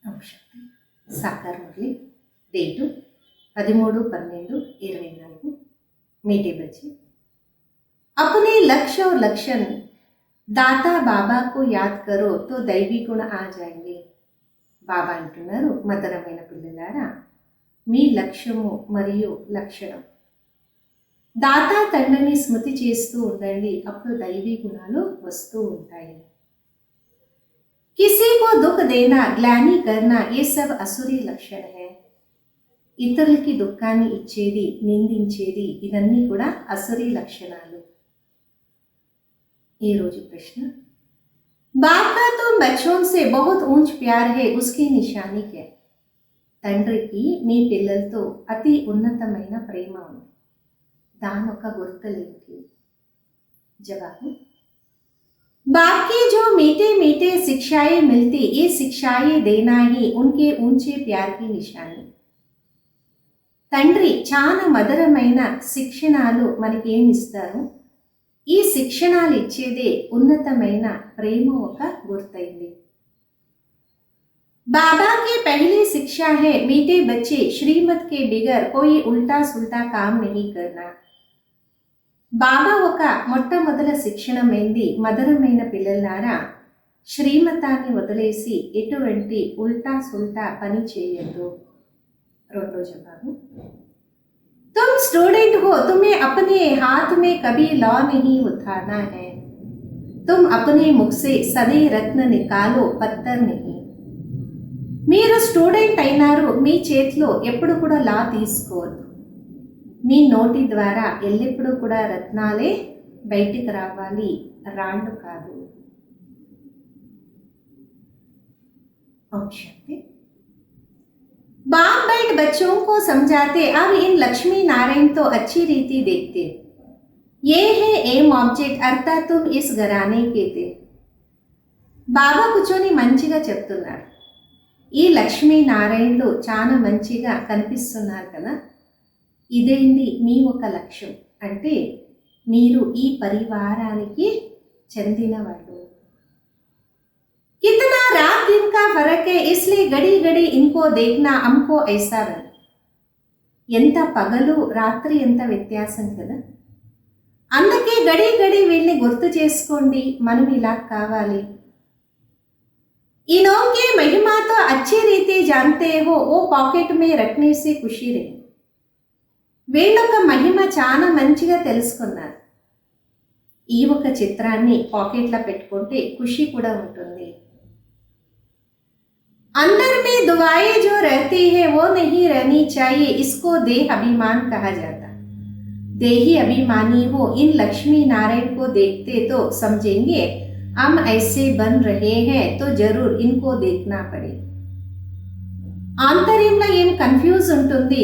నమస్కారం. సాకార్ మురళి. डेट 13/12/24. मीठे बच्चे, अपने लक्ष्य और लक्षण दाता बाबा को याद करो तो दैवी गुण आ जाएंगे. బాబా అంటున్నారు, మధురమైన పిల్లలారా, మీ లక్ష్యము మరియు లక్షణం దాతా తండ్రిని స్మృతి చేస్తూ ఉండండి, అప్పుడు దైవీ గుణాలు వస్తూ ఉంటాయి. किसी को दुख देना, ग्लानि करना, ये सब असुरी लक्षण है. ఇతరులకి దుఃఖాన్ని ఇచ్చేది, నిందించేది, ఇవన్నీ కూడా అసురీ లక్షణాలు. ఈరోజు ప్రశ్న, बाप का तो बच्चों से बहुत ऊंच प्यार है, उसकी निशानी क्या? తండ్రికి మీ పిల్లలతో అతి ఉన్నతమైన ప్రేమ ఉంది, దానొక గుర్తులేంటి? జవాబు, बाप की जो मीठे मीठे शिक्षाएं मिलती, ये शिक्षाएं देना ही उनके ऊंचे प्यार की निशानी. తండ్రి చాలా మధురమైన శిక్షణాలు మనకేమి ఇస్తారు, ఈ శిక్షణాలు ఇచ్చేదే ఉన్నతమైన ప్రేమ ఒక గుర్తయింది. बाबा की पहली शिक्षा है, मीठे बच्चे श्रीमत के बिगर कोई उल्टा सुल्टा काम नहीं करना. బాబా ఒక మొట్టమొదటి శిక్షణమైంది, మధురమైన పిల్లలారా, శ్రీమతాన్ని వదిలేసి ఎటువంటి ఉల్టా సుల్టా పని చేయొద్దు. రెండో జవాబు, तुम स्टूडेंट हो, तुम्हें अपने हाथ में कभी लॉ नहीं उठाना है. तुम अपने मुख से सदै रत्न निकालो, पत्थर नहीं. మీరు స్టూడెంట్ అయినారు, మీ చేతిలో ఎప్పుడు కూడా లా తీసుకోవద్దు. మీ నోటి ద్వారా ఎల్లప్పుడూ కూడా రత్నాలే బయటికి రావాలి, రాళ్ళు కాదు. औषधि, बाप बैठ बच्चों को समझाते, अब इन लक्ष्मी नारायण तो अच्छी रीति देखते, ये है एम ऑब्जेक्ट, अर्थात तुम इस घराने के थे. బాబా కూర్చొని మంచిగా చెప్తున్నారు, ఈ లక్ష్మీ నారాయణులు చాలా మంచిగా కనిపిస్తున్నారు కదా, ఇదేంటి మీ ఒక లక్ష్యం అంటే మీరు ఈ పరివారానికి చెందిన వాళ్ళు. कितना रात दिन का फर्क है, इसलिए घड़ी घड़ी इनको देखना हमको ऐसा बन. ఎంత పగలు రాత్రి ఎంత వ్యత్యాసం కదా, అందుకే గడి గడి వీళ్ళని గుర్తు చేసుకోండి, మనం ఇలా కావాలి. इनके महिमा तो अच्छी रीति जानते हो, वो पॉकेट में रखने से खुशी रहे. వీళ్ళొక మహిమ చాలా మంచిగా తెలుసుకున్నారు, ఈ ఒక చిత్రాన్ని పాకెట్లో పెట్టుకుంటే ఖుషి కూడా ఉంటుంది. अंदर में दुआएं जो रहती है वो नहीं रहनी चाहिए, इसको देह अभिमान कहा जाता. देही अभिमानी हो इन लक्ष्मी नारायण को देखते तो समझेंगे हम ऐसे बन रहे हैं, तो जरूर इनको देखना पड़े. ఆంతర్యంలో ఏం కన్ఫ్యూజ్ ఉంటుంది,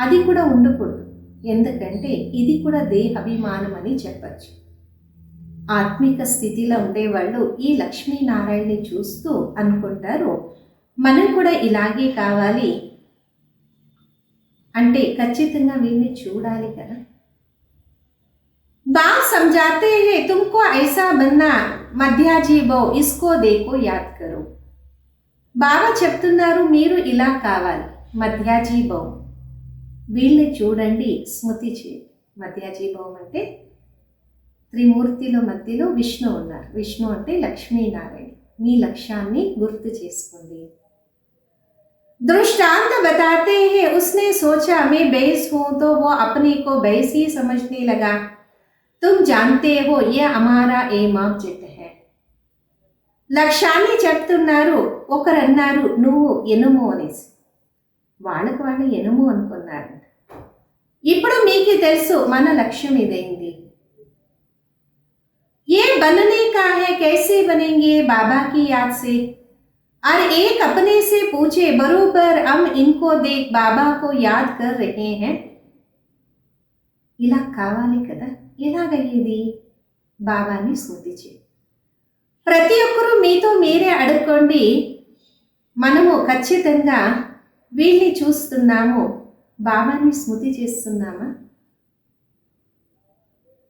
అది కూడా ఉండకూడదు, ఎందుకంటే ఇది కూడా దేహ అభిమానం అని చెప్పచ్చు. ఆత్మిక స్థితిలో ఉండేవాళ్ళు ఈ లక్ష్మీనారాయణని చూస్తూ అనుకుంటారు, మనం కూడా ఇలాగే కావాలి అంటే ఖచ్చితంగా వీళ్ళని చూడాలి కదా. బాబ్ సమझाते हैं, तुमको ऐसा बनना, మధ్యాజీ భవ్, ఇస్కో దేకో యాద్ కరో. బాబా చెప్తున్నారు, మీరు ఇలా కావాలి, మధ్యాజీ భవ్, వీళ్ళని చూడండి, స్మృతి చేయండి. మధ్యాజీ భవ్ అంటే త్రిమూర్తిలో మధ్యలో విష్ణు ఉన్నారు, విష్ణు అంటే లక్ష్మీనారాయణ. మీ లక్ష్యాన్ని గుర్తు చేసుకోండి. दृष्टांत बताते हैं, उसने सोचा मैं बैस हूं तो वो अपने को बैस ही समझने लगा. तुम जानते हो ये हमारा एम ऑब्जेक्ट है. లక్ష్యాన్ని చెప్తున్నారు, ఒకరు అన్నారు నువ్వు ఎనుము అనేసి, వాళ్ళకు వాళ్ళు ఎనుము అనుకున్నారు. ఇప్పుడు మీకు తెలుసు మన లక్ష్యం ఇదైంది. ये बनने का है, कैसे बनेंगे, बाबा की याद से. और एक अपने से पूछे, बरोबर हम इनको देख बाबा को याद कर रहे हैं. ఇలా కావాలి కదా, ఎలాగయ్యేది? బాబాని స్మృతి చే. ప్రతి ఒక్కరూ మీతో మీరే అడుక్కోండి, మనము ఖచ్చితంగా వీళ్ళని చూస్తున్నాము, బాబాని స్మృతి చేస్తున్నామా?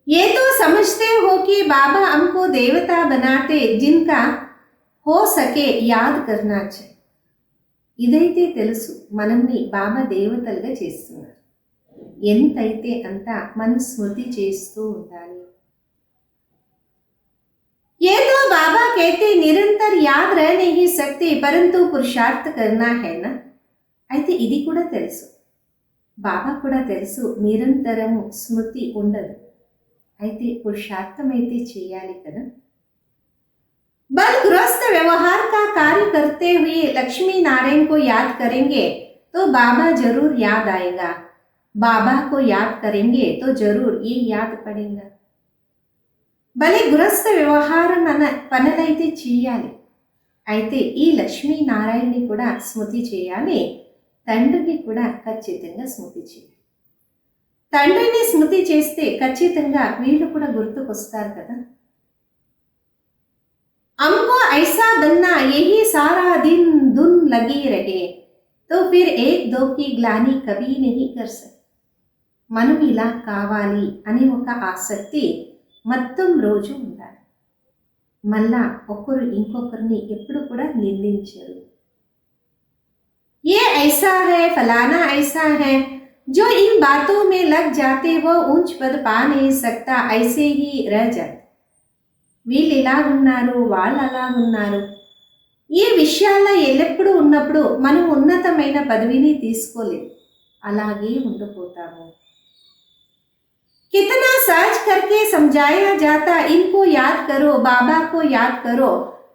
ये तो समझते हो कि बाबा हमको देवता बनाते, जिनका हो सके याद करना चाहिए. ఇదైతే తెలుసు, మనల్ని బాబా దేవతలుగా చేస్తున్నారు. ఎంతైతే అంత మనం స్మృతి చేస్తూ ఉండాలి. ये तो बाबा कहते निरंतर याद रह नहीं सकते परंतु पुरुषार्थ करना है ना. అయితే ఇది కూడా తెలుసు, బాబా కూడా తెలుసు, నిరంతరము స్మృతి ఉండదు, అయితే పురుషార్థం అయితే చేయాలి కదా. बल गृहस्थ व्यवहार का कार्य करते हुए लक्ष्मी नारायण को याद करेंगे तो बाबा जरूर याद आएगा. बाबा को याद करेंगे तो जरूर ये याद पड़ेगा. భలే గృహస్థ వ్యవహారం అన్న పనులైతే చేయాలి, అయితే ఈ లక్ష్మీనారాయణని కూడా స్మృతి చేయాలి, తండ్రిని కూడా ఖచ్చితంగా స్మృతి చేయాలి. తండ్రిని స్మృతి చేస్తే ఖచ్చితంగా వీళ్ళు కూడా గుర్తుకొస్తారు కదా. हमको ऐसा बनना यही सारा दिन धुन लगी रहे तो फिर एक दो की ग्लानी कभी नहीं कर सकते. మనం ఇలా కావాలి అనే ఒక ఆసక్తి మొత్తం రోజు ఉండాలి. మళ్ళా ఒకరు ఇంకొకరిని ఎప్పుడు కూడా నిందించరు. ये ऐसा है फलाना ऐसा है, जो इन बातों में लग जाते वो ऊंच पद पा नहीं सकता, ऐसे ही रह जाते. వీళ్ళు ఇలా ఉన్నారు, వాళ్ళు అలా ఉన్నారు, ఈ విషయాల్లో ఎల్లప్పుడూ ఉన్నప్పుడు మనం ఉన్నతమైన పదవిని తీసుకోలేము, అలాగే ఉండిపోతాము. कितना सर्च करके समझाया जाता, इनको याद करो, बाबा को याद करो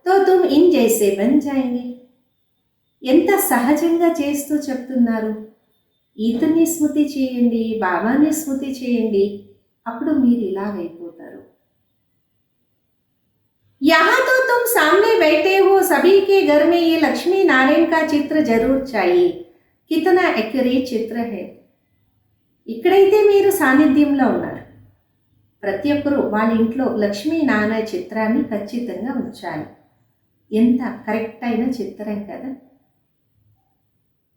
तो तुम इन जैसे बन जाएंगे. ఎంత సహజంగా చేస్తూ చెప్తున్నారు, ఈతని స్మృతి చేయండి, బాబాని స్మృతి చేయండి, అప్పుడు మీరు ఇలాగైపోతారు. यहाँ तो तुम सामने बैठे हो, सभी के घर में ये लक्ष्मी नारायण का चित्र जरूर चाहिए. कितना एक्यूरेट चित्र है. ఇక్కడైతే మీరు సాన్నిధ్యంలో ఉన్నారు, ప్రతి ఒక్కరూ వాళ్ళ ఇంట్లో లక్ష్మీనారాయణ చిత్రాన్ని ఖచ్చితంగా ఉంచాలి. ఎంత కరెక్ట్ అయిన చిత్రం కదా.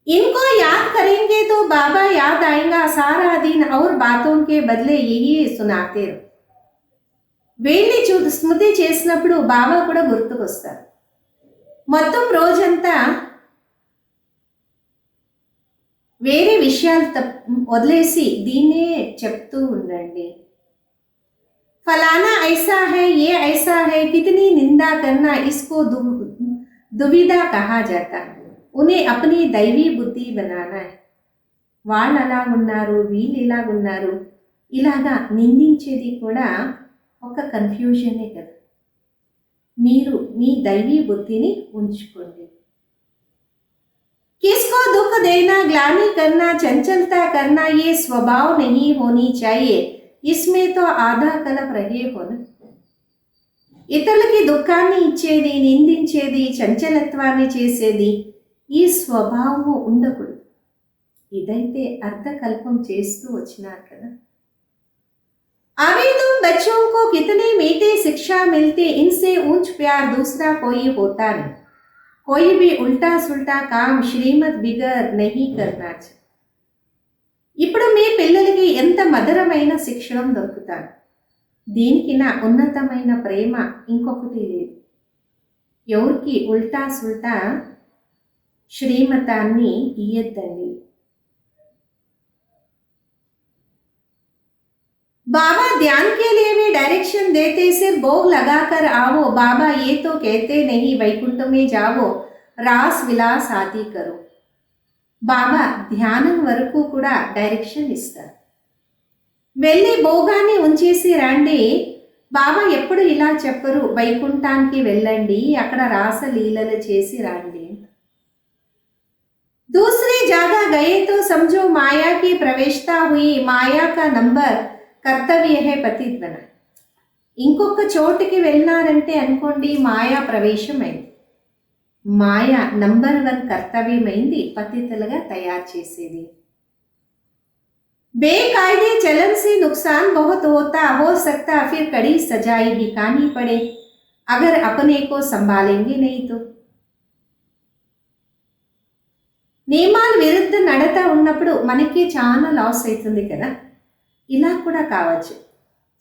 इनको याद करेंगे तो बाबा याद आएगा, सारा दिन और बातों के बदले यही सुनाते रहो. వీళ్ళని స్మృతి చేసినప్పుడు బాబా కూడా గుర్తుకొస్తారు. మొత్తం రోజంతా వేరే విషయాలు వదిలేసి దీన్నే చెప్తూ ఉండండి. फलाना ऐसा है, ये ऐसा है, कितनी निंदा करना, इसको दुविधा कहा जाता है. उन्हें अपनी दैवी बुद्धि बनाना है. వాళ్ళు అలా ఉన్నారు, వీళ్ళు ఇలా ఉన్నారు, ఇలాగా నిందించేది కూడా ఒక కన్ఫ్యూజనే కదా. మీరు మీ దైవీ బుద్ధిని ఉంచుకోండి. किसको दुख देना, ग्लानि करना, चंचलता करना, ये स्वभाव नहीं होनी चाहिए. इसमें तो आधा कलप रहे हो ना. ఇతరులకి దుఃఖాన్ని ఇచ్చేది, నిందించేది, చంచలత్వాన్ని చేసేది, ఈ స్వభావము ఉండకూడదు. ఇదైతే అర్థకల్పం చేస్తూ వచ్చినారు కదా. अभी तुम बच्चों को कितने मीठे शिक्षा मिलते, इनसे ऊंच प्यार दूसरा कोई होता नहीं. कोई भी उल्टा सुल्टा काम श्रीमत बिगर नहीं करना चाहिए. ఇప్పుడు మీ పిల్లలకి ఎంత మధురమైన శిక్షణ దొరుకుతారు, దీనికి నా ఉన్నతమైన ప్రేమ ఇంకొకటి లేదు. ఎవరికి ఉల్టా సుల్టా శ్రీమతాన్ని ఇయ్యద్దండి. बाबा ध्यान के लिए भी डायरेक्शन देते, सिर्फ भोग लगाकर आओ. बाबा ये तो कहते नहीं वैकुंठ में जाओ, रास विलास आदि करो. బాబా ధ్యానం వరకు కూడా డైరెక్షన్ ఇస్తారు. వెళ్ళి భోగాన్ని ఉంచేసి రండి. బాబా ఎప్పుడు ఇలా చెప్పరు, వైకుంఠానికి వెళ్ళండి, అక్కడ రాసలీలలు చేసి రండి. दूसरी जगह गए तो समझो माया की प्रवेशता हुई, माया का नंबर కర్తవ్య హే పతిత్ బన. ఇంకొక చోటుకి వెళ్ళినారంటే అనుకోండి, మాయా ప్రవేశం అయింది, మాయా నంబర్ 1 కర్తవ్యమైంది, పతితులుగా తయారు చేసేది. बेकायदे चलन से नुकसान बहुत होता, हो सकता फिर कड़ी सजाई भी खानी पड़े अगर अपने को संभालेंगे नहीं तो. నియమాల విరుద్ధ నడత ఉన్నప్పుడు మనకి చాలా లాస్ అవుతుంది కదా. ఇలా కూడా కావచ్చు,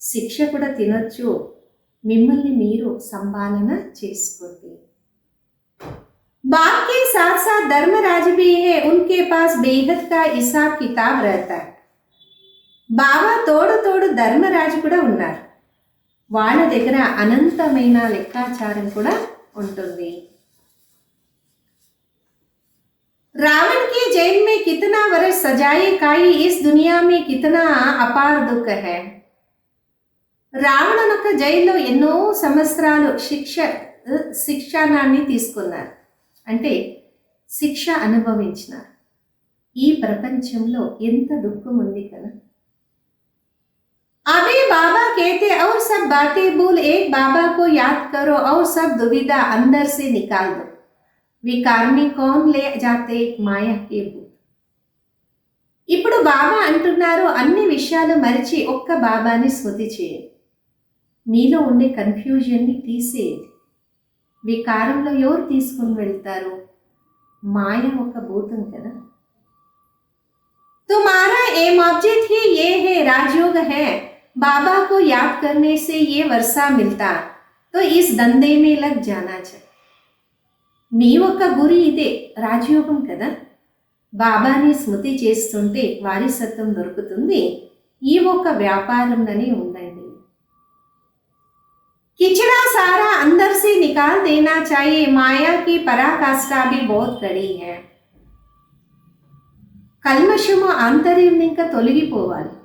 శిక్ష కూడా తినొచ్చు, మిమ్మల్ని మీరు సంపాదన చేసుకోండి. బాప్ కే साथ साथ धर्मराज भी है, उनके पास बेहद का हिसाब किताब रहता है. బాబా తోడు తోడు ధర్మరాజు కూడా ఉన్నారు. వాళ్ళ దగ్గర అనంతమైన లెక్కాచారం కూడా ఉంటుంది. रावण के जेल में कितना वर्ष सजाए काई, इस दुनिया में कितना अपार दुख है. రావణునొక్క జైల్లో ఎన్నో సంవత్సరాలు శిక్షణాన్ని తీసుకున్నారు, అంటే శిక్ష అనుభవించినారు. ఈ ప్రపంచంలో ఎంత దుఃఖం ఉంది కదా. अभी बाबा कहते और सब बातें भूल एक बाबा को याद करो और सब दुविधा अंदर से निकाल दो. विकार में कौन ले जाते माया के भूत. ఇప్పుడు బాబా అంటున్నారు, అన్ని విషయాలు మరిచి ఒక్క బాబాని స్మృతి చేయండి. మీలో ఉండే కన్ఫ్యూజన్ని తీసేయండి. వికారంలో ఎవరు తీసుకుని వెళ్తారు? మాయ ఒక భూతం కదా. तुम्हारा एम ऑब्जेक्ट ही ये है, राजयोग है. बाबा को याद करने से ये वर्षा मिलता, तो इस धंधे में लग जाना चाहिए. మీ ఒక్క గురి ఇదే, రాజయోగం కదా. బాబాని స్మృతి చేస్తుంటే వారసత్వం దొరుకుతుంది. ఈ ఒక్క వ్యాపారంలోనే ఉండండి. किचड़ा सारा अंदर से निकाल देना चाहिए. माया की पराकाष्ठा भी बहुत कड़ी है. కల్మషము ఆంతర్యం ఇంకా తొలగిపోవాలి.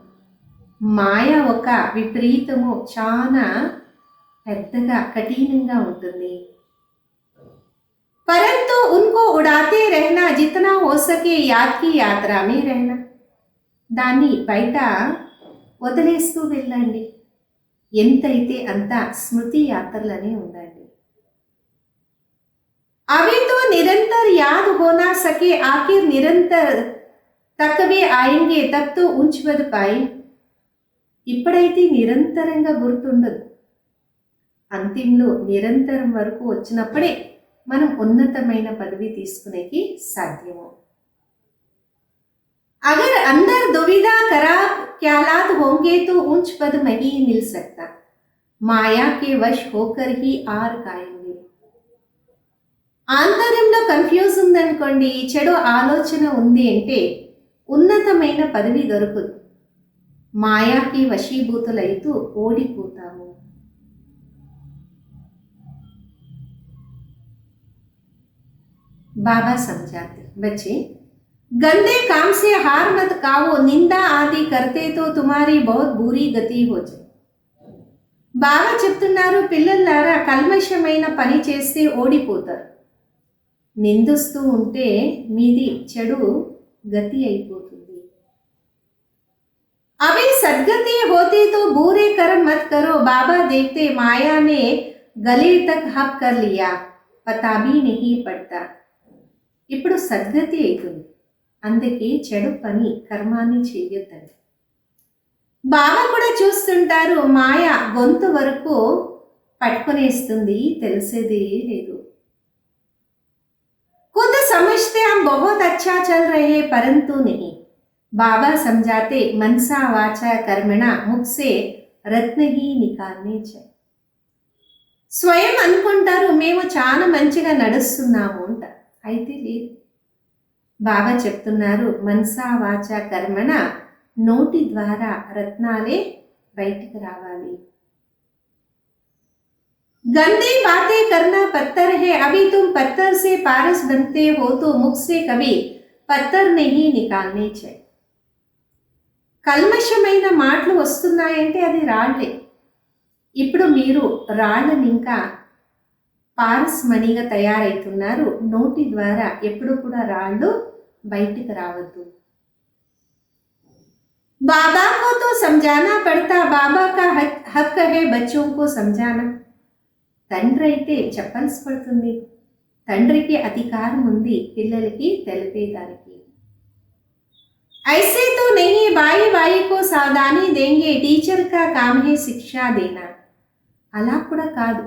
మాయ ఒక విపరీతము, చాలా పెద్దగా కఠినంగా ఉంటుంది. परंतु उनको उड़ाते रहना, जितना हो सके याद की यात्रा में रहना. దాన్ని బయట వదిలేస్తూ వెళ్ళండి. ఎంతైతే అంత స్మృతి యాత్రలనే ఉండండి. अभी तो निरंतर याद हो ना सके, आखिर निरंतर తక్కువే ఆయంగే తప్ తో ఉంచవదు పాయి. ఇప్పుడైతే నిరంతరంగా గుర్తుండదు, అంతింలో నిరంతరం వరకు వచ్చినప్పుడే మనం ఉన్నతమైన పదవి తీసుకునేకి సాధ్యము. अगर अंदर दुविधा खराब ख्यालात होंगे तो ऊंच पद नहीं मिल सकता. माया के वश होकर ही आर काएंगे. ఆంతర్యంలో కన్ఫ్యూజ్ ఉందనుకోండి, చెడు ఆలోచన ఉంది అంటే ఉన్నతమైన పదవి దొరకదు. మాయాకి వశీభూతులైతూ ఓడిపోతాము. बाबा समझाते, बच्चे गंदे काम से हार मत खाओ, निंदा आदि करते तो तुम्हारी बहुत बुरी गति हो जाए. బాబా చెప్తున్నారు, పిల్లలారా కల్మషమైన పని చేస్తే ఓడిపోతారు. నిందిస్తూ ఉంటే మీది చెడు గతి అయిపోతుంది. अभी सदगति होती तो बुरे कर्म मत करो. बाबा देखते माया ने गले तक हक कर लिया, पता भी नहीं पड़ता. ఇప్పుడు సద్గతి అవుతుంది, అందుకే చెడు పని కర్మాన్ని చేయొద్దండి. బాబా కూడా చూస్తుంటారు, మాయ గొంతు వరకు పట్టుకునేస్తుంది, తెలిసేదే లేదు. खुद समझते हम बहुत अच्छा चल रहे, परंतु नहीं. बाबा समझाते मनसा वाचा कर्मणा मुख से रत्न ही निकालने चाहिए. స్వయం అనుకుంటారు మేము చాలా మంచిగా నడుస్తున్నాము అంట, అయితే లేదు. బాబా చెప్తున్నారు, మనసా వాచ కర్మణ, నోటి ద్వారా రత్నాలే బయటికి రావాలి. गंदी बातें करना पत्थर है. अभी तुम पत्थर से पारस बनते हो तो मुख से कभी पत्थर नहीं निकालने चाहिए. కల్మషమైన మాటలు వస్తున్నాయంటే అది రాళ్లే. ఇప్పుడు మీరు రాళ్ళని ఇంకా పారస్మణిగా తయారైతున్నారు. నోటి ద్వారా ఎప్పుడు కూడా రాళ్ళు బయటికి రావద్దు. बाबा को तो समझाना पड़ता, बाबा का हक है बच्चों को समझाना. తండ్రి అయితే చెప్పాల్సి పడుతుంది, తండ్రికి అధికారం ఉంది పిల్లలకి తెలిపేదానికి. ऐसे तो नहीं, भाई भाई को सावधानी देंगे, टीचर का काम है शिक्षा देना. అలా కూడా కాదు,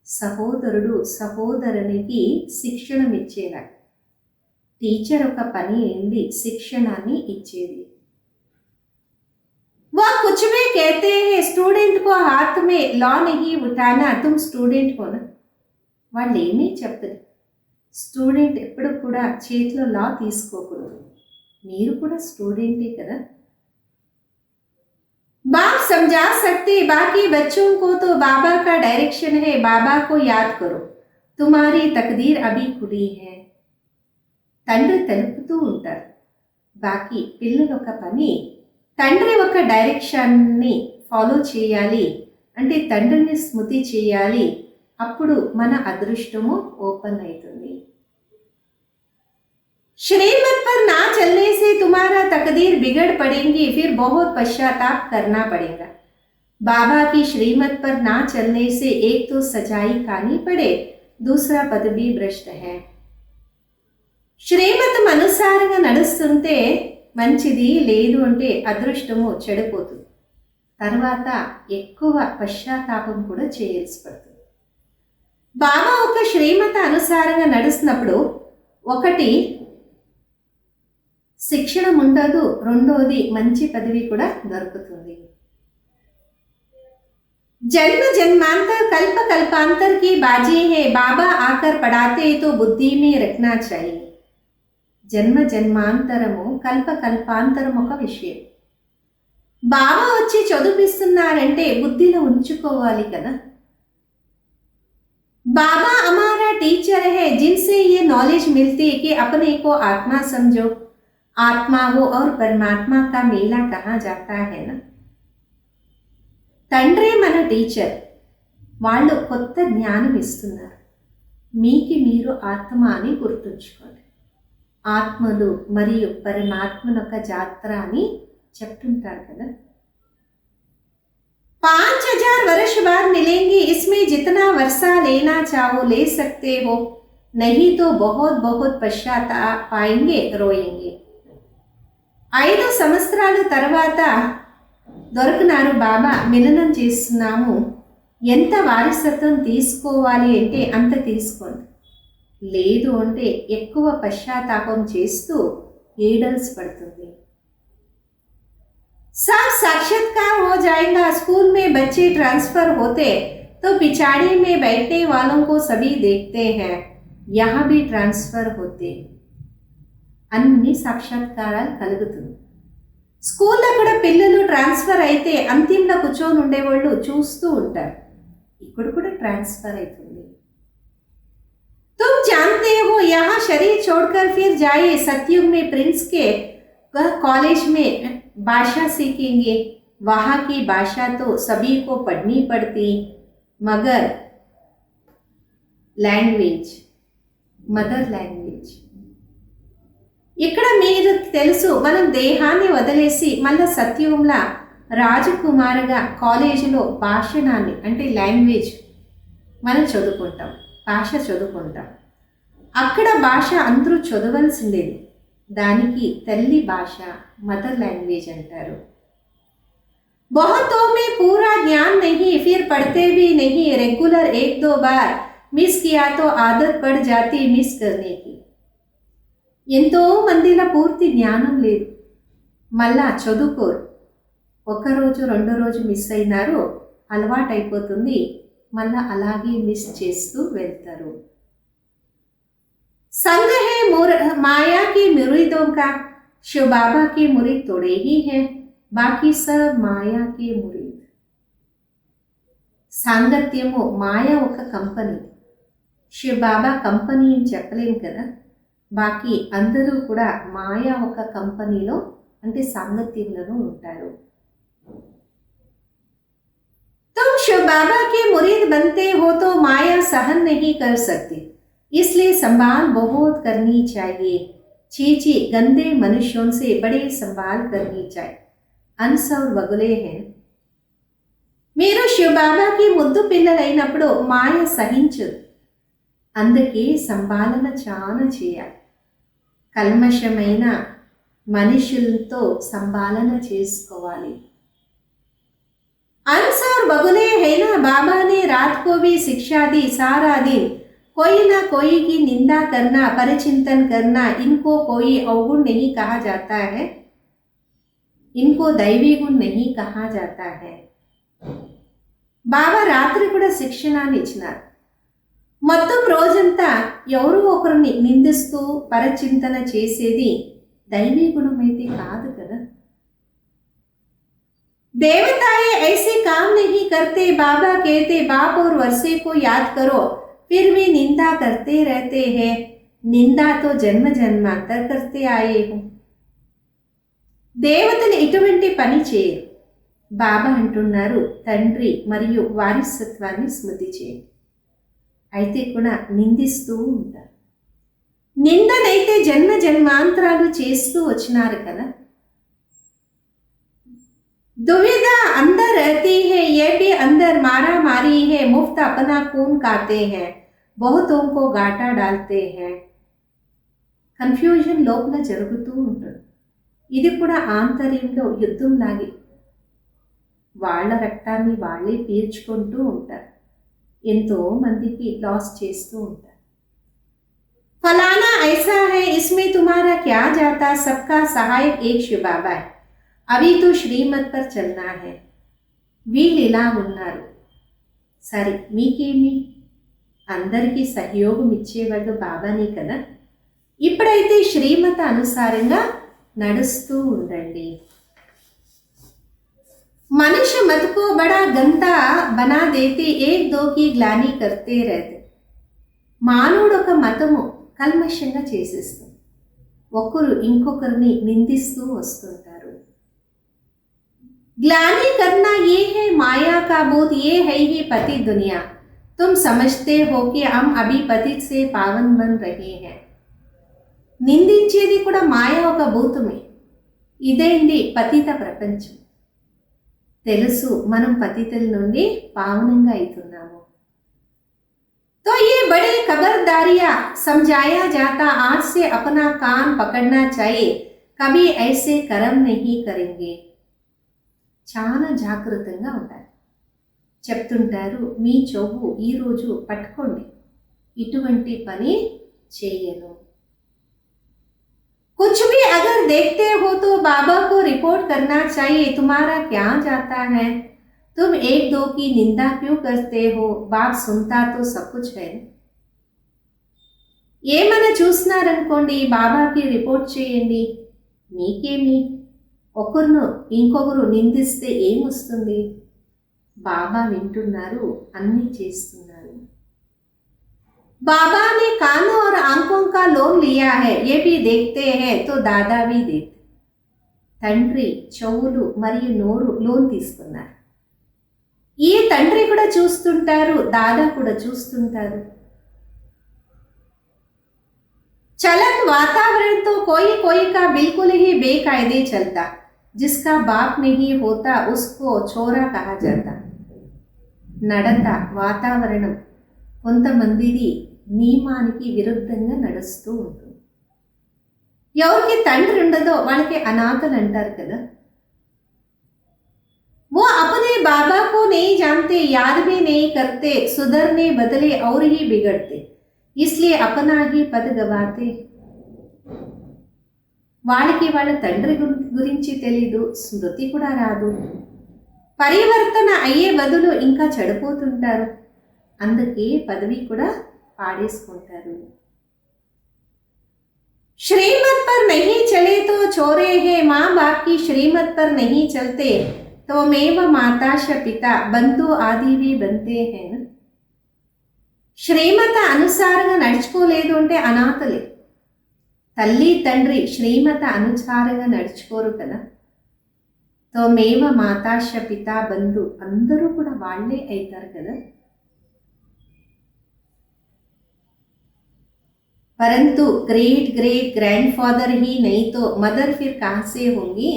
సహోదరుడు సహోదరునికి శిక్షణమిచ్చేలా. టీచర్ ఒక పని ఏంది, శిక్షణాన్ని ఇచ్చేది. वह कुछ भी कहते हैं, स्टूडेंट को हाथ में लॉ नहीं उठाना, तुम स्टूडेंट हो ना. వాళ్ళు ఏమీ చెప్పరు, స్టూడెంట్ ఎప్పుడు కూడా చేతిలో లా తీసుకోకూడదు. మీరు కూడా స్టూడెంటే కదా. बाप समझा सकते, बाकी बच्चों को तो बाबा का डायरेक्शन है, बाबा को याद करो, तुम्हारी तकदीर अभी खुली है. తండ్రి తెలుపుతూ ఉంటారు. బాకీ పిల్లల ఒక పని తండ్రి ఒక డైరెక్షన్ని ఫాలో చేయాలి, అంటే తండ్రిని స్మృతి చేయాలి. అప్పుడు మన అదృష్టము ఓపెన్ అవుతుంది. श्रीमत पर ना चलने से तुम्हारा तकदीर बिगड़ पड़ेगी, फिर बहुत पश्चाताप करना पड़ेगा. बाबा की श्रीमत पर ना चलने से एक तो सजाई खानी पड़े, दूसरा पद भी भ्रष्ट है. శ్రీమతం అనుసారంగా నడుస్తుంటే మంచిది, లేదు అంటే అదృష్టము చెడిపోతుంది. తర్వాత ఎక్కువ పశ్చాత్తాపం కూడా చేయాల్సి పడుతుంది. బాబా ఒక శ్రీమత అనుసారంగా నడుస్తున్నప్పుడు ఒకటి శిక్షణ ఉండదు, రెండోది మంచి పదవి కూడా దొరుకుతుంది. जन्म जन्मांतर कल्प कल्पांतर की बाजी है, बाबा आकर पढ़ाते तो बुद्धि में रखना चाहिए. జన్మ జన్మాంతరము కల్ప కల్పాంతరం ఒక విషయం. బాబా వచ్చి చదివిస్తున్నారంటే బుద్ధిలో ఉంచుకోవాలి కదా. बाबा हमारा टीचर है जिनसे ये नॉलेज मिलती है कि अपने को आत्मा समझो, आत्मा हो और परमात्मा का मेला कहा जाता है ना. తండ్రే మన టీచర్, వాళ్ళు కొత్త జ్ఞానం ఇస్తున్నారు. మీకు మీరు ఆత్మ అని గుర్తుంచుకోండి. ఆత్మలు మరియు పరమాత్మనొక జాత్ర అని చెప్తుంటారు కదా. 5000 वर्ष बाद मिलेंगे, इसमें जितना वर्षा लेना चाहो ले सकते हो, नहीं तो बहुत बहुत पश्चाताप पाएंगे, रोएंगे. 5 సంవత్సరాల తర్వాత దొరకనారు బాబా, మిలనం చేస్తున్నాము, ఎంత వారసత్వం తీసుకోవాలి అంటే అంత తీసుకోండి, లేదు అంటే ఎక్కువ పశ్చాత్తాపం చేస్తూ ఏడల్స్ పడుతుంది. सब साक्षात्कार हो जाएगा. स्कूल में बच्चे ट्रांसफर होते तो पिछाड़ी में बैठने वालों को सभी देखते हैं, यहाँ भी ट्रांसफर होते. అన్ని సాక్షాత్కారాలు కలుగుతుంది. స్కూల్లో కూడా పిల్లలు ట్రాన్స్ఫర్ అయితే అంతింలో కూర్చొని ఉండేవాళ్ళు చూస్తూ ఉంటారు. ఇక్కడ కూడా ట్రాన్స్ఫర్ అవుతుంది. तुम जानते हो यहाँ शरीर छोड़कर फिर जाए, सतयुग में प्रिंस के कॉलेज में भाषा सीखेंगे. वहाँ की भाषा तो सभी को पढ़नी पड़ती, मगर लैंग्वेज మదర్ లాంగ్వేజ్. ఇక్కడ మీరు తెలుసు, మనం దేహాన్ని వదిలేసి మళ్ళీ సత్యుగంలా రాజకుమారుగా కాలేజీలో భాషణాన్ని అంటే లాంగ్వేజ్ మనం చదువుకుంటాం, భాష చదువుకుంటాం. అక్కడ భాష అందరూ చదవలసిండేది, దానికి తల్లి భాష మదర్ లాంగ్వేజ్ అంటారు. बहुतों में पूरा ज्ञान नहीं, फिर पढ़ते भी नहीं, रेगुलर 1-2 बार मिस किया तो आदत पड़ जाती मिस करने की. ఎంతో మందిలో పూర్తి జ్ఞానం లేదు, మళ్ళా చదువుకోరు. ఒకరోజు 2 రోజు మిస్ అయినారు, అలవాటు అయిపోతుంది, మళ్ళా అలాగే మిస్ చేస్తూ వెళ్తారు. संग है माया की मुरीदों का, शिव बाबा के मुरीद थोड़े ही हैं, बाकी सब माया के मुरीद. సాంగత్యము మాయా ఒక కంపెనీ, శివ బాబా కంపెనీ అని చెప్పలేం కదా. బాకీ అందరూ కూడా మాయా ఒక కంపెనీలో అంటే సాంగత్యంలో ఉంటారు. तुम शिव बाबा के मुरीद बनते हो तो माया सहन नहीं कर सकती, इसलिए संभाल बहुत करनी चाहिए. चीची गंदे मनुष्यों से बड़े संभाल करनी चाहिए. अंश और वगुले हैं. మీరు శివబాబాకి ముద్దు పిల్లలైనప్పుడు మాయ సహించదు, అందుకే సంభాలన చాలా చేయాలి. కల్మషమైన మనుషులతో సంభాలన చేసుకోవాలి. अंश और बगुले है ना, बाबा ने रात को भी शिक्षा दी, सारा दिन कोई ना कोई की निंदा करना, परिचिंतन करना, इनको कोई अवगुण नहीं कहा जाता है, इनको दैवी गुण नहीं कहा जाता है. బాబా రాత్రి కూడా శిక్షణాన్ని ఇచ్చినారు. మొత్తం రోజంతా ఎవరో ఒకరిని నిందిస్తూ పరచింతన చేసేది దైవీ గుణమైతే కాదు కదా. देवताएं ऐसे काम नहीं करते. बाबा कहते बाप और वर्षे को याद करो, फिर भी निंदा करते रहते हैं. निंदा तो जन्म जन्मांतर करते आए हो. దేవతలు ఇటువంటి పని చేయరు. బాబా అంటున్నారు తండ్రి మరియు వారసత్వాన్ని స్మృతి చేయండి. అయితే కూడా నిందిస్తూ ఉంటారు. నిందనైతే జన్మ జన్మాంతరాలు చేస్తూ వచ్చినారు కదా. दुविधा अंदर रहती है, ये भी अंदर मारा मारी है, मुफ्त अपना खून खाते हैं, बहुतों को गाटा डालते हैं. కన్ఫ్యూజన్ లోపల జరుగుతూ ఉంటుంది. ఇది కూడా ఆంతర్యంలో యుద్ధం లాగే. వాళ్ళ రక్తాన్ని వాళ్ళే పీల్చుకుంటూ ఉంటారు. ఎంతో మందికి లాస్ చేస్తూ ఉంటారు. ఫలానా ఐసా హై, ఇస్మే తుమారా క్యా జాతా, సబ్కా సహాయక్ ఏక్ శివ బాబా హై, అవి తో శ్రీమత్ పర్ చల్నా హై. వీళ్ళు ఇలా ఉన్నారు, సరే మీకేమి, అందరికీ సహయోగం ఇచ్చేవాళ్ళు బాబానే కదా. ఇప్పుడైతే శ్రీమత అనుసారంగా నడుస్తూ ఉండండి. మనుష్య మత్ కో బడా గంతా బనా దేతే, ఏక్ దో కి గ్లాని కర్తే రహతే. మానవుడు ఒక మతము కల్మషంగా చేసేస్తుంది. ఒకరు ఇంకొకరిని నిందిస్తూ వస్తుంటారు. ग्लानी करना ये है माया का बोध, ये है ही पति दुनिया. तुम समझते हो कि हम अभी पतित से पावन बन रहे हैं. నిందించేది కూడా మాయ ఒక భూతమే. ఇదేంది పతిత ప్రపంచం. తెలుసు మనం పతితుల నుండి పావనంగా అవుతున్నాము. तो ये बड़े खबरदारियां समझाया जाता, आज से अपना कान पकड़ना चाहिए, कभी ऐसे कर्म नहीं करेंगे. చాలా జాగ్రత్తగా ఉండాలి. చెప్తుంటారు మీ చెవు ఈరోజు పట్టుకోండి, ఇటువంటి పని చేయను. कुछ भी अगर देखते हो तो बाबा को रिपोर्ट करना चाहिए, तुम्हारा क्या जाता है, तुम एक दो की निंदा क्यों करते हो, बाप सुनता तो सब कुछ है. ఏమైనా చూస్తున్నారనుకోండి, బాబాకి రిపోర్ట్ చేయండి. మీకేమి, ఒకరును ఇంకొకరు నిందిస్తే ఏమొస్తుంది, బాబా వింటున్నారు, అన్నీ చేస్తున్నారు. बाबा ने कानों और आंखों का लोन लिया है, ये भी देखते हैं तो दादा भी देते. తండ్రి చెవులు మరియు నోరు లోన్ తీసుకున్నారు. ఈ తండ్రి కూడా చూస్తుంటారు, దాదా కూడా చూస్తుంటారు. चलन वातावरण तो कोई कोई का बिल्कुल ही बेकायदे चलता, जिसका बाप नहीं होता उसको छोरा कहा जाता. నడత వాతావరణం కొంతమందిది నియమానికి విరుద్ధంగా నడుస్తూ ఉంటుంది. ఎవరికి తండ్రి ఉండదో వాళ్ళకి అనాథలు అంటారు కదా. वो अपने बाबा को नहीं जानते, याद भी नहीं करते, सुधरने बदले और ही बिगड़ते, इसलिए अपना ही पद गवाते. వాళ్ళకి వాళ్ళ తండ్రి గురించి తెలీదు, స్మృతి కూడా రాదు. పరివర్తన అయ్యే బదులు ఇంకా చెడిపోతుంటారు. అందుకే పదవి కూడా పాడేసుకుంటారు. श्रीमत पर नहीं चले तो छोरे हैं, माँ बाप की श्रीमत पर नहीं चलते तो मेव माताश पिता बंधु आदि भी बनते हैं. శ్రీమత అనుసారంగా నడుచుకోలేదు అంటే అనాథలే. తల్లి తండ్రి శ్రీమత అనుసారంగా నడుచుకోరు కదా. తో మేవ మాతాశ పిత బంధు అందరూ కూడా వాళ్ళే అవుతారు కదా. परंतु ग्रेट ग्रेट ग्रैंडफादर ही नहीं तो मदर फिर कहाँ से होंगी,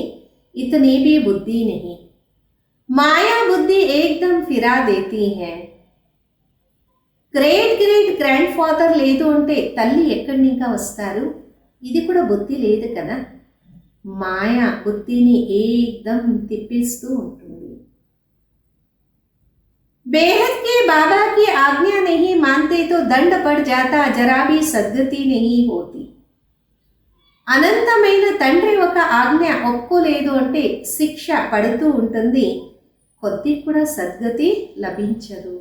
इतनी भी बुद्धि नहीं. माया बुद्धि एकदम फिरा देती है. గ్రేట్ గ్రేట్ గ్రాండ్ ఫాదర్ లేదు అంటే తల్లి ఎక్కడి ఇంకా వస్తారు, ఇది కూడా బుద్ధి లేదు కదా. మాయ బుద్ధిని ఏకదం తిప్పిస్తూ ఉంటుంది. बेहद के बाबा की आज्ञा नहीं मानते तो दंड पड़ जाता, जरा भी सद्गति नहीं होती. అనంతమైన తండ్రి ఒక ఆజ్ఞ ఒప్పుకోలేదు అంటే శిక్ష పడుతూ ఉంటుంది, కొద్ది కూడా సద్గతి లభించదు.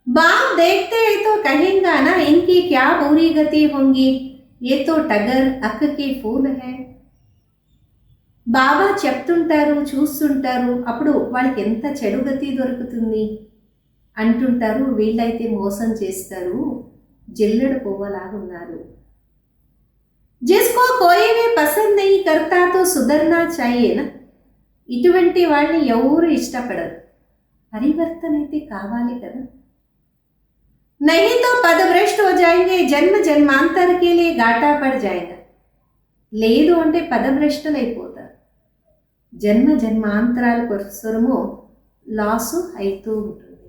बाप देखते हैं तो कहेंगा ना, इनकी क्या बुरी गति होंगी, ये तो टगर अक के फूल है. బాబా చెప్తుంటారు, చూస్తుంటారు, అప్పుడు వాళ్ళకి ఎంత చెడు గతి దొరుకుతుంది అంటుంటారు. వీళ్ళైతే మోసం చేస్తారు, జిల్లెడు పువ్వలాగున్నారు. జిస్కో కోయి భీ పసంద్ నహీ కర్తా తో సుధర్నా చాహియే నా. ఇటువంటి వాళ్ళని ఎవరు ఇష్టపడరు, పరివర్తన అయితే కావాలి కదా. नहीं तो పదభ్రష్ట్ हो जाएंगे, జన్మ జన్మాంతర के लिए घाटा पड़ जाएगा. లేదు అంటే పదభ్రష్టులైపోతారు, జన్మ జన్మాంతరాల కోసము లాసు అవుతూ ఉంటుంది.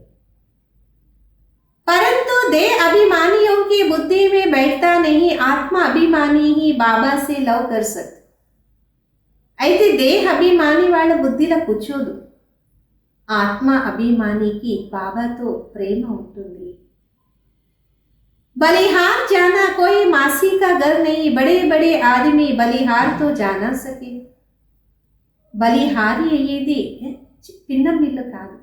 परंतु देह अभिमानियों की बुद्धि में बैठता नहीं, आत्मा अभिमानी ही बाबा से लव कर सकते. అయితే దేహ అభిమాని వాళ్ళ బుద్ధిలో కూర్చోదు, ఆత్మ అభిమానికి బాబాతో ప్రేమ ఉంటుంది. बलिहार जाना कोई मासी का घर नहीं, बड़े बड़े आदमी बलिहार तो जाना सके. బలిహారి అయ్యేది పిన్నం ఇల్లు కాదు,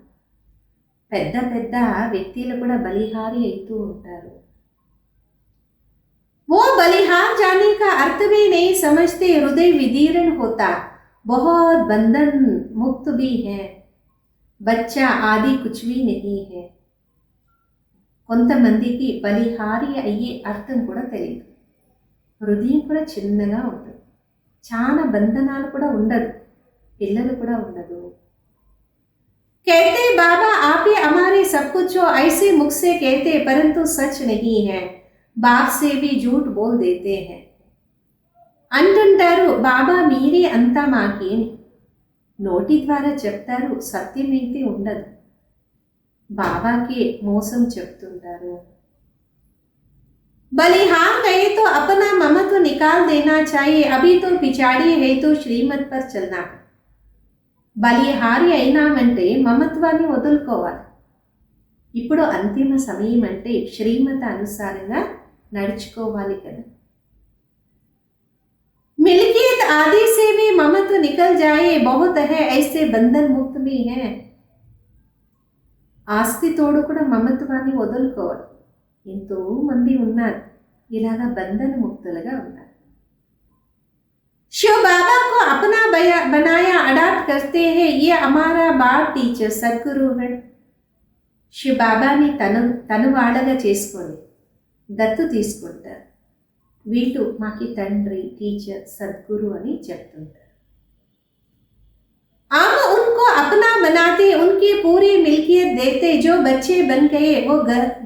పెద్ద పెద్ద వ్యక్తులు కూడా బలిహారి అవుతూ ఉంటారు. वो बलिहार जाने का अर्थ भी नहीं समझते, हृदय विदीर्ण होता, बहुत बंधन मुक्त भी है, बच्चा आदि कुछ भी नहीं है. కొంతమందికి బలిహారి అయ్యే అర్థం కూడా తెలియదు, హృదయం కూడా చిన్నగా ఉంటుంది, చాలా బంధనాలు కూడా ఉండదు, పిల్లలు కూడా ఉండదు. कहते बाबा आप ही हमारे सब कुछ हो, ऐसे मुख से कहते परंतु सच नहीं है, बाप से भी झूठ बोल देते हैं. అంటుంటారు బాబా మీరే అంతా మాకి, నోటి ద్వారా చెప్తారు, సత్యమైతే ఉండదు, బాబాకి మోసం చెప్తుంటారు. बलिहार गए तो अपना ममत्व निकाल देना चाहिए, अभी तो पिछाड़ी है तो श्रीमत पर चलना. బలిహారి అయినామంటే మమత్వాన్ని వదులుకోవాలి, ఇప్పుడు అంతిమ సమయం అంటే శ్రీమత అనుసారంగా నడుచుకోవాలి కదా. मिल्कियत आदि से भी ममत्व निकल जाए, बहुत है ऐसे बंधन मुक्त भी है. ఆస్తితోడు కూడా మమత్వాన్ని వదులుకోవాలి, ఎంతో మంది ఉన్నారు ఇలాగా బంధన ముక్తులుగా ఉన్నారు. शिव बाबा को अपना बनाया अडॉप्ट करते हैं, ये हमारा बाप टीचर सद्गुरु है. శివ బాబాని తను వాళ్ళగా చేసుకొని దత్తు తీసుకుంటారు, వీళ్ళు మాకి తండ్రి, టీచర్, సద్గురు అని చెప్తుంటారు. हम उनको अपना बनाते, उनकी पूरी मिल्कियत देते, जो बच्चे बन गए वो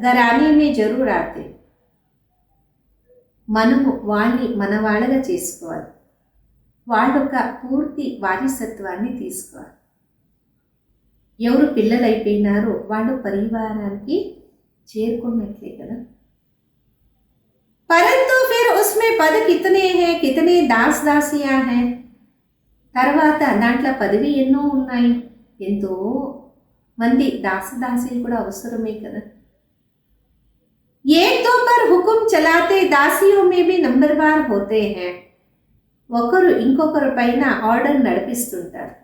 घराने में जरूर आते. మనము వాళ్ళని మన వాళ్ళగా చేసుకోవాలి, వాళ్ళొక పూర్తి వారసత్వాన్ని తీసుకోవాలి. ఎవరు పిల్లలైపోయినారో వాళ్ళు పరివారానికి చేరుకున్నట్లే కదా. परंतु फिर उसमें पद कितने हैं, कितने दास दासियां हैं. తర్వాత దాంట్లో పదవి ఎన్నో ఉన్నాయి, ఎంతో మంది దాసదాసీలు కూడా అవసరమే కదా. एक दो पर हुक्म चलाते दासियों में भी नंबरवार होते हैं. ఒకరు ఇంకొకరు పైన ఆర్డర్ నడిపిస్తుంటారు,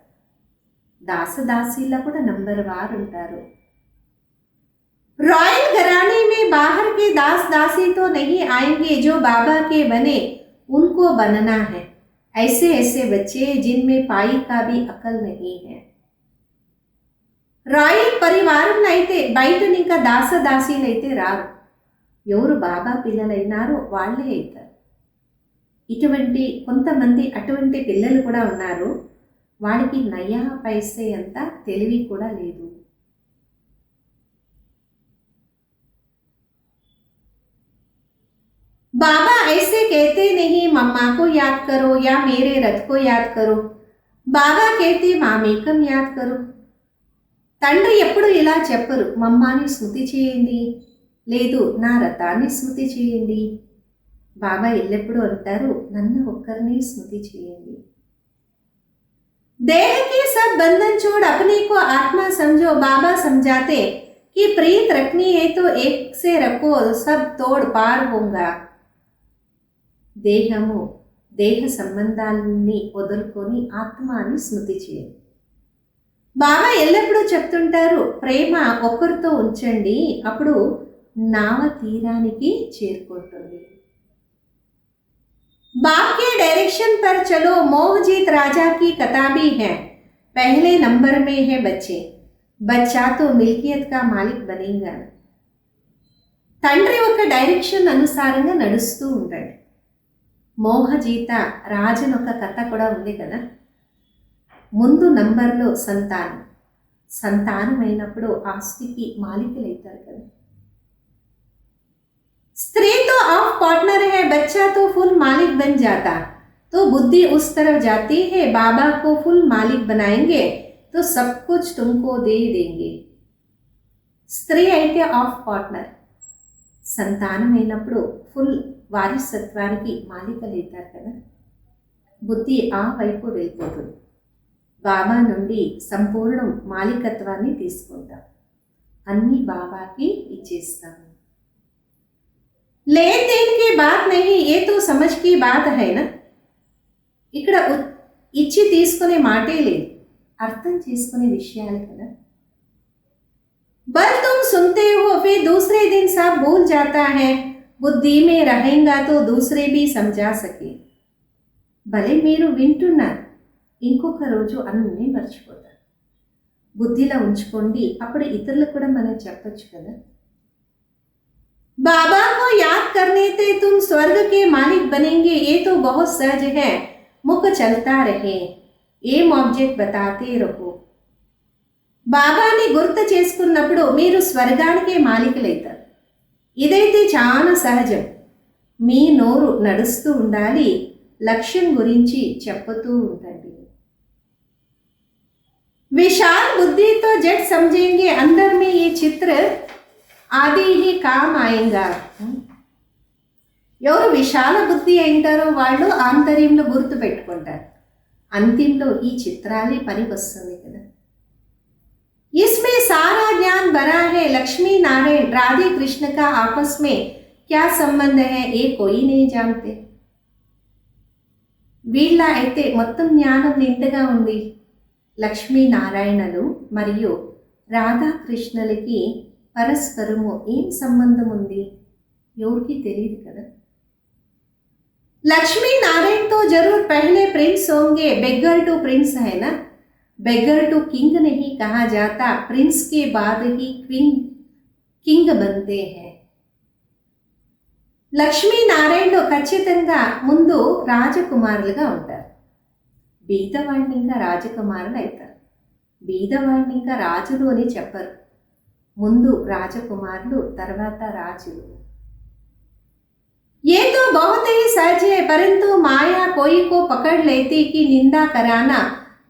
దాసదాసీల్లో కూడా నంబర్వార్ ఉంటారు. रॉयल घराने में बाहर के दास दासी तो नहीं आएंगे, जो बाबा के बने उनको बनना है. ऐसे ऐसे बच्चे जिनमें पाई का भी अकल नहीं है. రాయల్ పరివారం అయితే బయట ఇంకా దాసదాసీలు అయితే రారు, ఎవరు బాబా పిల్లలైనారో వాళ్ళే అవుతారు. ఇటువంటి కొంతమంది అటువంటి పిల్లలు కూడా ఉన్నారు, వాళ్ళకి నయా పైసే అంత తెలివి కూడా లేదు. बाबा ऐसे कहते नहीं मम्मा को याद करो या मेरे रथ को याद करो, बाबा कहते मामेकम याद करो. తండ్రి ఎప్పుడు ఇలా చెప్పరు, మమ్మాని స్మృతి చేయండి, లేదు నా రథాన్ని స్మృతి చేయండి. బాబా ఎల్లప్పుడూ అంటారు నన్ను ఒక్కరిని స్మృతి చేయండి. देह के सब बंधन छोड़ अपने को आत्मा समझो, बाबा समझाते कि प्रीत रखनी है तो एक से रखो, सब तोड़ पार होगा. దేహము దేహ సంబంధాలని వదులుకొని ఆత్మాని స్మృతి చేయండి. బాబా ఎల్లప్పుడూ చెప్తుంటారు, ప్రేమ ఒక్కరితో ఉంచండి, అప్పుడు నావ తీరానికి చేరుకుంటుంది. बाप के डायरेक्शन पर चलो, मोहजीत राजा की कथा भी है। पहले नंबर में है बच्चे, बच्चा तो मिल्कियत का मालिक बनेगा. తండ్రి ఒక డైరెక్షన్ అనుసారంగా నడుస్తూ ఉంటాడు. మోహజీత రాజన్ ఒక కథ కూడా ఉంది కదా. ముందు నంబర్లో సంతానం అయినప్పుడు ఆస్తికి మాలికలు అవుతారు కదా. स्त्री तो ऑफ पार्टनर है, बच्चा तो फुल मालिक बन जाता, तो बुद्धि उस तरफ जाती है, बाबा को फुल मालिक बनाएंगे तो सब कुछ तुमको दे देंगे. స్త్రీ అయితే ఆఫ్ పార్ట్నర్, సంతానమైనప్పుడు ఫుల్ వారసత్వానికి మాలికలు అవుతారు కదా. బుద్ధి ఆ వైపు వెళ్ళిపోతుంది. బాబా నుండి సంపూర్ణ మాలికత్వాన్ని తీసుకుంటాం, అన్నీ బాబాకి ఇచ్చేస్తాము. लेन देन की बात नहीं, ये तो समझ की बात है ना. ఇక్కడ ఇచ్చి తీసుకునే మాటే లేదు, అర్థం చేసుకునే విషయాలు కదా. बस तुम सुनते हो, फिर दूसरे दिन सब भूल जाता है, बुद्धि में रहेगा तो दूसरे भी समझा सके. భలే మీరు వింటున్నారు, ఇంకొక రోజు అన్నీ మర్చిపోతారు. బుద్ధిలో ఉంచుకోండి, అప్పుడు ఇతరులకు కూడా మనం చెప్పచ్చు కదా. बाबा को याद करने से तुम स्वर्ग के मालिक बनेंगे, ये तो बहुत सहज है. मुख चलता रहे, ఏం ఆబ్జెక్ట్ బతాతే రహో. బాబాని గుర్తు చేసుకున్నప్పుడు మీరు స్వర్గానికే మాలికలవుతారు. ఇదైతే చాలా సహజం. మీ నోరు నడుస్తూ ఉండాలి, లక్ష్యం గురించి చెప్పుతూ ఉండండి. విశాల్ బుద్ధితో జట్ సమझेंगे, अंदर में ये चित्र ఆది హీ కామ్ ఆయేగా. ఎవరు విశాల బుద్ధి అయింటారో వాళ్ళు ఆంతర్యంలో గుర్తు పెట్టుకుంటారు, అంతింలో ఈ చిత్రాలే పనికి వస్తుంది కదా. इसमें सारा ज्ञान भरा है. लक्ष्मी नारायण राधे कृष्ण का आपस में क्या संबंध है, ये कोई नहीं जानते. వీళ్ళ అయితే మొత్తం జ్ఞానం నిండుగా ఉంది. లక్ష్మీనారాయణలు మరియు రాధాకృష్ణులకి పరస్పరము ఏం సంబంధం ఉంది, ఎవరికి తెలియదు కదా. లక్ష్మీ నారాయణ తో జరూర్ పహలే ప్రిన్స్ होंगे, बेगर टू प्रिंस है ना. बेगर टू किंग नहीं कहा जाता, प्रिंस के बाद ही किंग बनते हैं. లక్ష్మీనారాయణలు ఖచ్చితంగా ముందు రాజకుమారులుగా ఉంటారు. బీదవాడిని ఇంకా రాజకుమారులు అవుతారు. బీదవాడిని ఇంకా రాజులు అని చెప్పరు, ముందు రాజకుమారులు తర్వాత రాజులు. ये तो बहुत ही सहज है, परंतु माया कोई को पकड़ लेती कि निंदा कराना,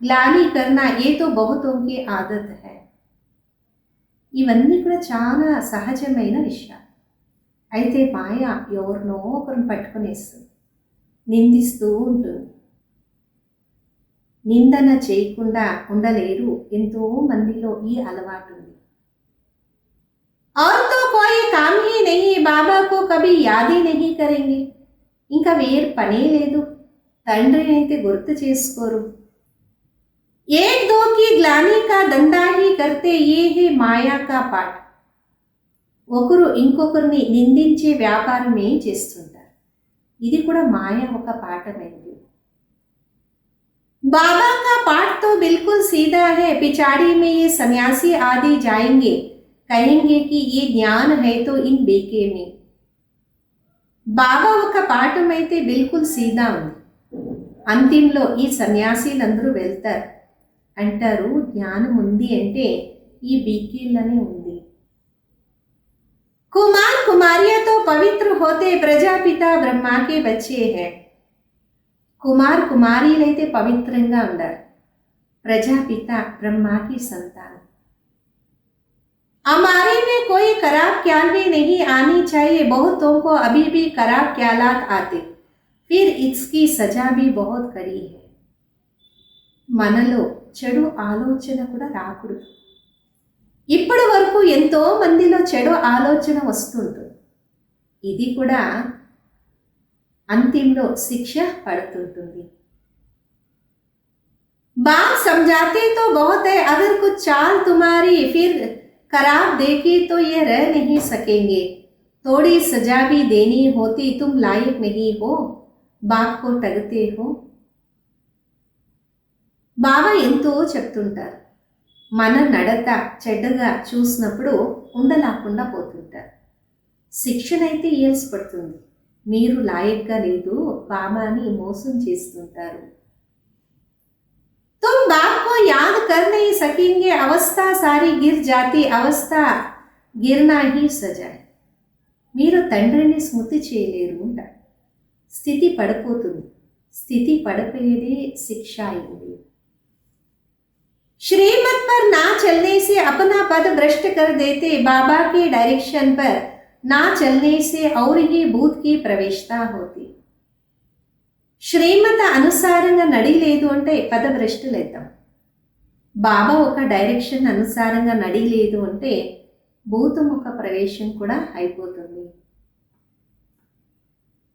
ग्लानि करना, ये तो बहुतों की आदत है. ఇవన్నీ కూడా చాలా సహజమైన విషయాలు. అయితే మాయ ఎవరినో ఒకరిని పట్టుకునేస్తుంది, నిందిస్తూ ఉంటుంది. నిందన చేయకుండా ఉండలేరు, ఎంతో మందిలో ఈ అలవాటు ఉంది. और तो कोई काम ही नहीं, बाबा को कभी याद ही नहीं करेंगे. ఇంకా వేరు పనే లేదు, తండ్రిని అయితే గుర్తు చేసుకోరు. एक दो की ग्लानि का धंधा ही करते, ये है माया का पाठ. ఒకరు ఇంకొకరిని నిందించే వ్యాపారమే చేస్తుంటారు, ఇది కూడా మాయ ఒక పాఠమైంది. बाबा का पाठ तो बिल्कुल सीधा है. पिछाड़ी में ये सन्यासी आदि जाएंगे, कहेंगे कि ये ज्ञान है तो इन बेके में. బాబా ఒక పాఠం అయితే బిల్కుల్ సీదా ఉంది, అంతింలో ఈ సన్యాసీలందరూ వెళ్తారు, అంటారు జ్ఞానం ఉంది అంటే ఈ బీకేళ్ళనే ఉంది. కుమార్ కుమారియా తో పవిత్ర హోతే, ప్రజాపిత బ్రహ్మా కే బచ్చే హై. కుమార్ కుమారీలైతే పవిత్రంగా ఉండాలి, ప్రజాపిత బ్రహ్మాకి సంతానం. हमारे में कोई खराब ख्याल भी नहीं आनी चाहिए, बहुतों को अभी भी खराब ख्यालात आते, फिर इसकी सजा भी बहुत कड़ी है. మనలో చెడు ఆలోచన కూడా రాకూడదు. ఇప్పటి వరకు ఎంతో మందిలో చెడు ఆలోచన వస్తుంటుంది, ఇది కూడా అంతింలో శిక్ష పడుతుంటుంది. बाप समझाते तो बहुत है, अगर कुछ चाल तुम्हारी फिर खराब देखी तो ये रह नहीं सकेंगे, थोड़ी सजा भी देनी होती, तुम लायक नहीं हो, बाप को टगते हो. బాబా ఎంతో చెప్తుంటారు. మన నడత చెడ్డగా చూసినప్పుడు ఉండలాకుండా పోతుంటారు. శిక్షణ అయితే ఇయ్యాల్సి పడుతుంది. మీరు లాయక్గా లేదు, బాబాని మోసం చేస్తుంటారు. तुम बाप को याद कर नहीं सकेंगे, अवस्था सारी गिर जाती, अवस्था गिरना ही सजा है. మీరు తండ్రిని స్మృతి చేయలేరు అంట. స్థితి పడిపోతుంది. స్థితి పడిపోయేదే శిక్ష అయింది. श्रीमत पर ना चलने से अपना पद भ्रष्ट कर देते, बाबा के डायरेक्शन पर ना चलने से और ही भूत की प्रवेशता होती. శ్రీమత అనుసారంగా నడిలేదు అంటే పదభ్రష్టులైతాం. బాబా ఒక డైరెక్షన్ అనుసారంగా నడిలేదు అంటే భూతం ఒక ప్రవేశం కూడా అయిపోతుంది.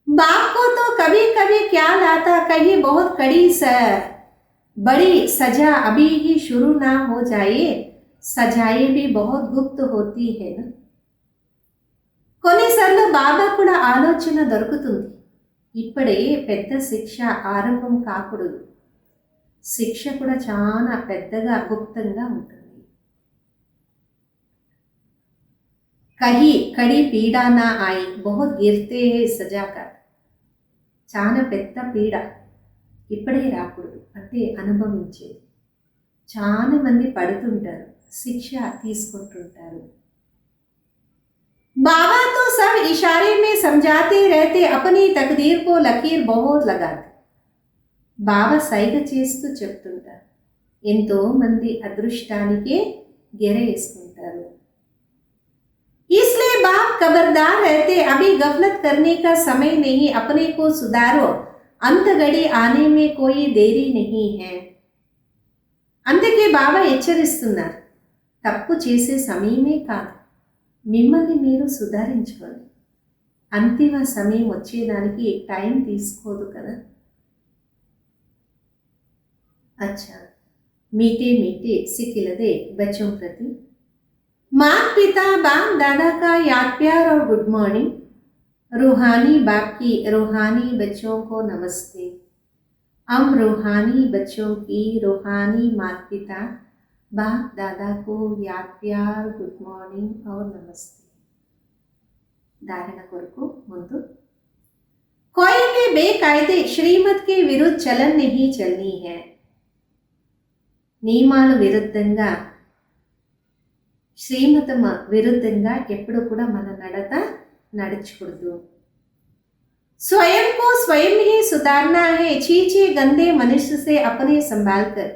बाप को तो कभी कभी क्या लाता, कहीं बहुत कड़ी बड़ी सजा अभी ही शुरू ना हो जाए, सजाएं भी बहुत गुप्त होती है ना. కొన్నిసార్లు బాబా కూడా ఆలోచన దొరుకుతుంది, ఇప్పుడే పెద్ద శిక్ష ఆరంభం కాకూడదు, శిక్ష కూడా చాలా పెద్దగా గుప్తంగా ఉంటుంది. కహి కడి పీడా నా ఆయి, బహుత్ గిర్తే హే సజా కా, చాలా పెద్ద పీడ ఇప్పుడే రాకూడదు అంటే అనుభవించేది. చాలా మంది పడుతుంటారు, శిక్ష తీసుకుంటుంటారు. बाबा तो सब इशारे में समझाते रहते, अपनी तकदीर को लकीर बहुत लगाते. బాబా సైగ చేస్తూ చెప్తుంటారు, ఎంతో మంది అదృష్టానికే గెర వేసుకుంటారు. इसलिए बाप खबरदार रहते, अभी गफलत करने का समय नहीं, अपने को सुधारो, अंत घड़ी आने में कोई देरी नहीं है. అందుకే బాబా హెచ్చరిస్తున్నారు, తప్పు చేసే సమయమే కాదు, మిమ్మల్ని మీరు సుధారించుకోండి, అంతిమ సమయం వచ్చేదానికి టైం తీసుకోదు కదా. अच्छा, मीठे मीठे सिखिलदे बच्चों प्रति माता पिता बाप दादा का याद प्यार और गुड मॉर्निंग. रूहानी बाप की रूहानी बच्चों को नमस्ते. हम रूहानी बच्चों की रूहानी माता पिता बाप दादा को याद प्यार गुड मॉर्निंग और नमस्ते. धारणा कोरकु मुंदु, कोई भी बेकायदे श्रीमत के विरुद्ध चलन नहीं चलनी है. నియమాల విరుద్ధంగా, శ్రీమతం విరుద్ధంగా ఎప్పుడు కూడా మన నడత నడచకూడదు. स्वयं को स्वयं ही सुधारना है, चीचे गंदे मनुष्य से अपने संभाल कर.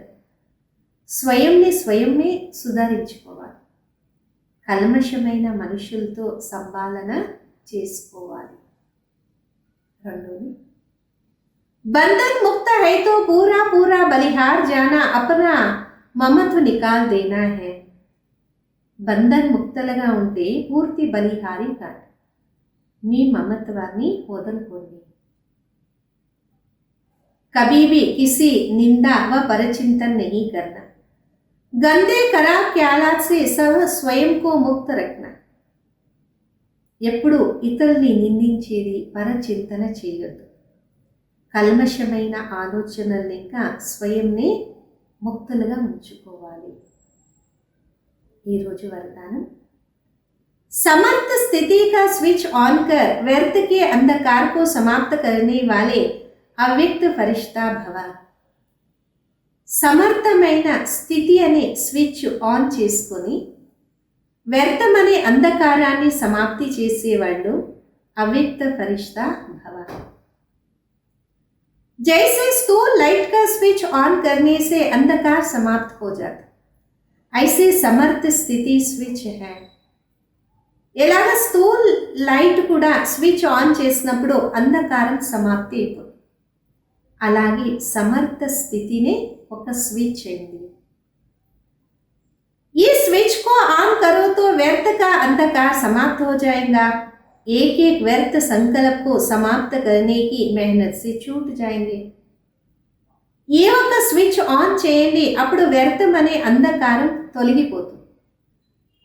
స్వయంని స్వయమే సుధారించుకోవాలి, కల్మషమైన మనుషులతో సంభాలన చేసుకోవాలి. రెండోది, बंधन मुक्त है तो पूरा पूरा बलिहार जाना, अपना ममत्व निकाल देना है. బంధన్ ముక్తలుగా ఉంటే పూర్తి బలిహారి కాదు, మీ మమత్వాన్ని వదులుకోండి. कभी भी किसी निंदा व परचिंतन नहीं करना. गंदे खराब ख्यालात से सब स्वयं को मुक्त रखना. ఎప్పుడు ఇతరుల్ని నిందించేది పరచింతన చేయొద్దు, కల్మషమైన ఆలోచనల్ని ఇంకా స్వయంని ముక్తులుగా ఉంచుకోవాలి. ఈరోజు వరదానం, समर्थ स्थिति का स्विच ऑन कर व्यर्थ के अंधकार को समाप्त करने वाले अव्यक्त फरिश्ता भव. సమర్థమైన స్థితి అనే స్విచ్ ఆన్ చేసుకొని వ్యర్థమనే అంధకారాన్ని సమాప్తి చేసేవాళ్ళు అవ్యక్త ఫరిష్తా భవ. जैसे स्थूल लाइट का स्विच ऑन करने से अंधकार समाप्त हो जाता, ऐसे समर्थ स्थिति स्विच है. ఎలాగ స్థూల్ లైట్ కూడా స్విచ్ ఆన్ చేసినప్పుడు అంధకారం సమాప్తి అయిపోతుంది, అలాగే సమర్థ స్థితిని ఒక స్విచ్ అయింది. ఈ స్విచ్ को ऑन करो तो व्यर्थ का अंधकार समाप्त हो जाएगा. एक एक व्यर्थ संकल्प को समाप्त करने की मेहनत से छूट जाएंगे. ఏ ఒక్క స్విచ్ ఆన్ చేయండి, అప్పుడు వ్యర్థం అనే అంధకారం తొలగిపోతుంది.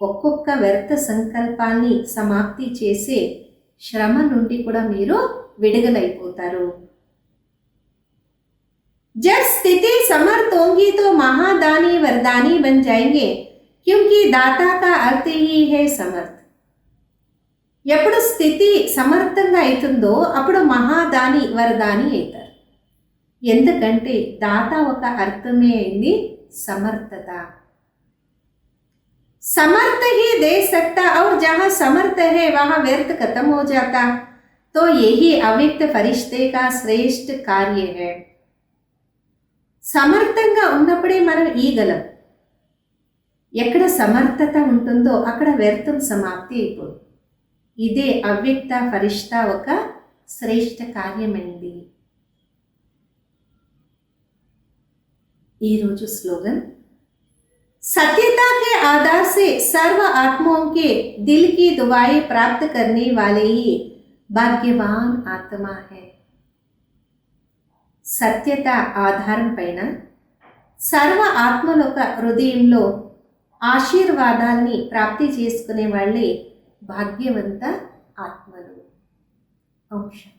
ఒక్కొక్క వ్యర్థ సంకల్పాన్ని సమాప్తి చేసే శ్రమ నుండి కూడా మీరు విడుదలైపోతారు. जब स्थिति समर्थ होंगी तो महादानी वरदानी बन जाएंगे, क्योंकि दाता का अर्थ ही है समर्थ. ఎప్పుడు స్థితి సమర్థంగా అవుతుందో అప్పుడు మహాదాని వరదాని అవుతారు. ఎందుకంటే దాత ఒక అర్థమే అయింది సమర్థత. समर्थ ही दे सकता और जहां समर्थ है वहां व्यर्थ खत्म हो जाता. तो यही अव्यक्त फरिश्ते का श्रेष्ठ कार्य है. సమర్థంగా ఉన్నప్పుడే మనం ఈగలం. ఎక్కడ సమర్థత ఉంటుందో అక్కడ వ్యర్థం సమాప్తి అయిపోతుంది. ఇదే అవ్యక్త ఫరిష్ట ఒక శ్రేష్ఠ కార్యమైంది. ఈరోజు స్లోగన్, सत्यता के आधार से सर्व आत्माओं के दिल की दुआएं प्राप्त करने वाले ही भाग्यवान आत्मा है. సత్యత ఆధారం పైన సర్వ ఆత్మల ఒక హృదయంలో ఆశీర్వాదాల్ని ప్రాప్తి చేసుకునే వాళ్ళే భాగ్యవంత ఆత్మలు. ఔషధం.